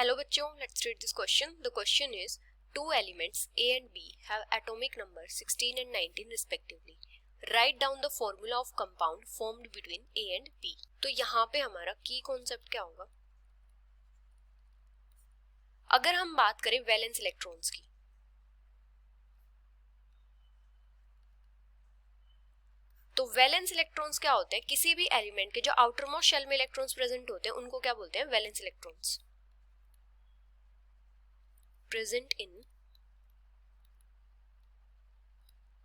Hello बच्चों, let's read this question. The question is, two elements A and B have atomic number 16 and 19 respectively. Write down the formula of compound formed between A and B. तो यहाँ पे हमारा की concept क्या होगा? अगर हम बात करें वैलेंस इलेक्ट्रॉन्स की, तो वैलेंस इलेक्ट्रॉन्स क्या होते हैं? किसी भी एलिमेंट के जो आउटर मोस्ट शेल में इलेक्ट्रॉन्स प्रेजेंट होते हैं उनको क्या बोलते हैं? Valence electrons. Present in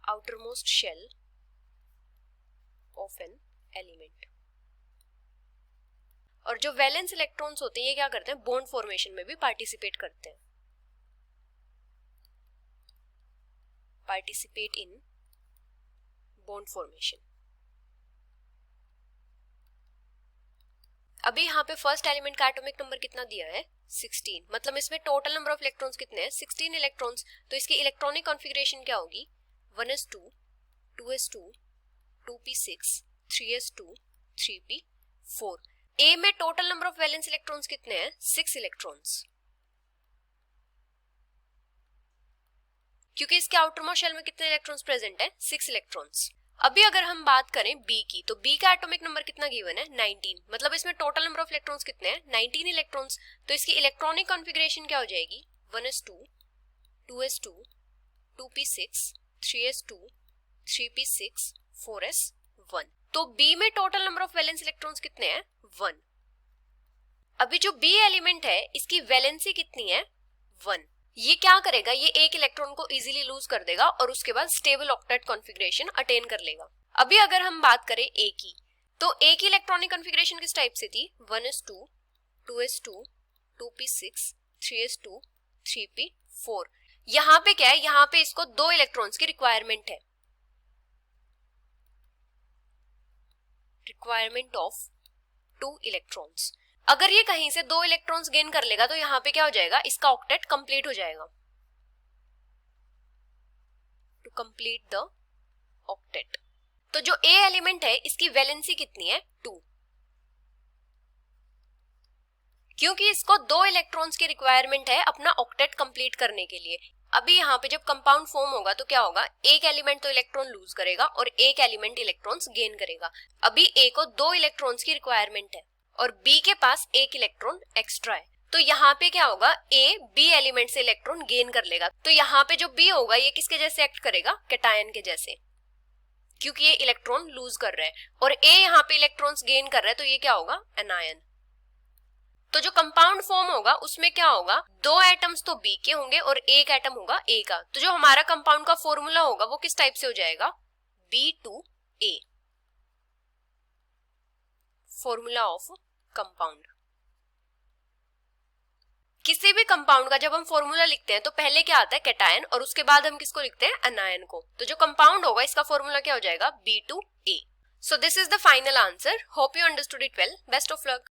outermost shell of an element. और जो वैलेंस इलेक्ट्रॉन्स होते हैं ये क्या करते हैं? बॉन्ड फॉर्मेशन में भी पार्टिसिपेट करते हैं. Participate in bond formation. अभी यहाँ पे फर्स्ट एलिमेंट का एटॉमिक नंबर कितना दिया है? 16. मतलब इसमें टोटल नंबर ऑफ इलेक्ट्रॉन्स कितने हैं? 16 इलेक्ट्रॉन्स. तो इसकी इलेक्ट्रॉनिक कॉन्फ़िगरेशन क्या होगी? 1s2, 2s2, 2p6, 3s2, 3p4. A में total number of valence electrons कितने हैं? 6 इलेक्ट्रॉन्स. क्योंकि इसके आउटरमोस्ट शेल में कितने इलेक्ट्रॉन्स प्रेजेंट है? 6 इलेक्ट्रॉन्स. अभी अगर हम बात करें B की, तो B का एटॉमिक नंबर कितना गिवन है? 19. मतलब इसमें टोटल नंबर ऑफ इलेक्ट्रॉन्स कितने हैं? 19 इलेक्ट्रॉन्स. तो इसकी इलेक्ट्रॉनिक कॉन्फ़िगरेशन क्या हो जाएगी? 1s2, 2s2, 2p6, 3s2, 3p6, 4s1. तो B में total number of valence electrons कितने हैं? 1. अभी जो B एलिमेंट है इसकी वैलेंसी कितनी है? 1. ये क्या करेगा? ये एक इलेक्ट्रॉन को इजीली लूज कर देगा और उसके बाद स्टेबल ऑक्टेट कॉन्फ़िगरेशन अटेन कर लेगा. अभी अगर हम बात करें A की, तो A की इलेक्ट्रॉनिक कॉन्फ़िगरेशन किस टाइप से थी? 1s2, 2s2, 2p6, 3s2, 3p4. यहाँ पे क्या है? यहाँ पे इसको 2 इलेक्ट्रॉन्स की रिक्वायरमेंट है. Requirement of 2 electrons. अगर ये कहीं से 2 इलेक्ट्रॉन्स गेन कर लेगा तो यहाँ पे क्या हो जाएगा? इसका ऑक्टेट कंप्लीट हो जाएगा. To complete the octet. तो जो A एलिमेंट है इसकी वैलेंसी कितनी है? 2. क्योंकि इसको 2 इलेक्ट्रॉन्स की रिक्वायरमेंट है अपना ऑक्टेट कंप्लीट करने के लिए. अभी यहाँ पे जब कंपाउंड फॉर्म होगा तो क्या होगा? एक एलिमेंट तो इलेक्ट्रॉन लूज करेगा और एक एलिमेंट इलेक्ट्रॉन्स गेन करेगा. अभी A को 2 इलेक्ट्रॉन्स की रिक्वायरमेंट है और B के पास एक इलेक्ट्रॉन एक्स्ट्रा है. तो यहाँ पे क्या होगा? A B एलिमेंट से इलेक्ट्रॉन गेन कर लेगा. तो यहाँ पे जो B होगा ये किसके जैसे एक्ट करेगा? कैटायन के जैसे, क्योंकि ये इलेक्ट्रॉन लूज कर रहा है. और A यहाँ पे इलेक्ट्रॉन्स गेन कर रहा है तो ये क्या होगा? एनायन. तो जो कंपाउंड फॉर्म होगा उसमें क्या होगा? 2 एटम्स तो B के होंगे और एक एटम होगा A का. तो जो हमारा कंपाउंड का फॉर्मूला होगा वो किस टाइप से हो जाएगा? B2A. Formula of compound. किसी भी कंपाउंड का जब हम फॉर्मूला लिखते हैं तो पहले क्या आता है? कैटायन. और उसके बाद हम किसको लिखते हैं? एनायन को. तो जो कंपाउंड होगा इसका फॉर्मूला क्या हो जाएगा? B2A. So this is the final answer. Hope you understood it well. Best of luck.